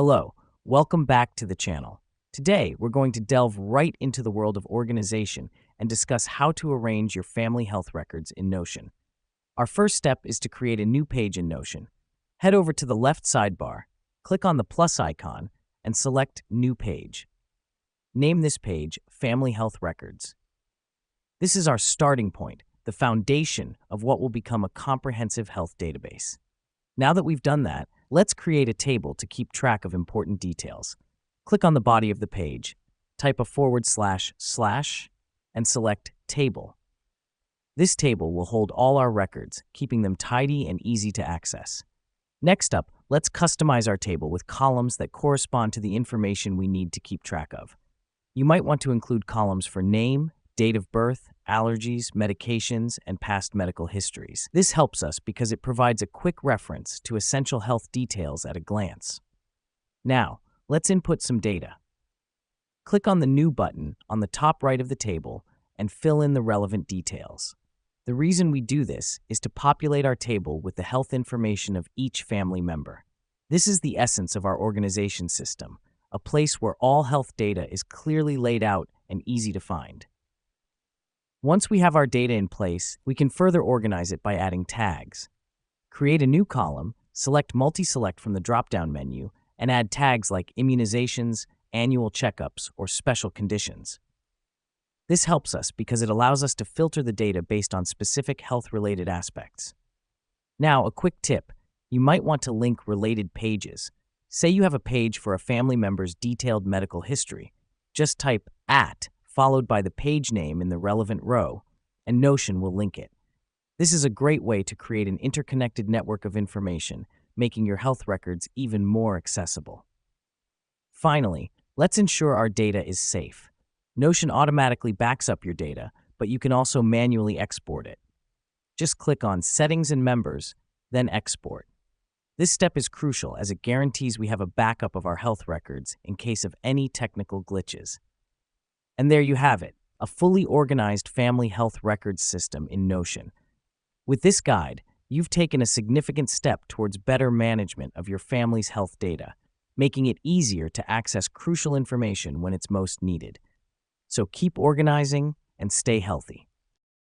Hello, welcome back to the channel. Today, we're going to delve right into the world of organization and discuss how to arrange your family health records in Notion. Our first step is to create a new page in Notion. Head over to the left sidebar, click on the plus icon, and select New Page. Name this page Family Health Records. This is our starting point, the foundation of what will become a comprehensive health database. Now that we've done that, let's create a table to keep track of important details. Click on the body of the page, type a // and select Table. This table will hold all our records, keeping them tidy and easy to access. Next up, let's customize our table with columns that correspond to the information we need to keep track of. You might want to include columns for name, date of birth, allergies, medications, and past medical histories. This helps us because it provides a quick reference to essential health details at a glance. Now, let's input some data. Click on the New button on the top right of the table and fill in the relevant details. The reason we do this is to populate our table with the health information of each family member. This is the essence of our organization system, a place where all health data is clearly laid out and easy to find. Once we have our data in place, we can further organize it by adding tags. Create a new column, select Multi-Select from the drop-down menu, and add tags like immunizations, annual checkups, or special conditions. This helps us because it allows us to filter the data based on specific health-related aspects. Now, a quick tip. You might want to link related pages. Say you have a page for a family member's detailed medical history. Just type @ followed by the page name in the relevant row, and Notion will link it. This is a great way to create an interconnected network of information, making your health records even more accessible. Finally, let's ensure our data is safe. Notion automatically backs up your data, but you can also manually export it. Just click on Settings and Members, then Export. This step is crucial as it guarantees we have a backup of our health records in case of any technical glitches. And there you have it, a fully organized family health records system in Notion. With this guide, you've taken a significant step towards better management of your family's health data, making it easier to access crucial information when it's most needed. So keep organizing and stay healthy.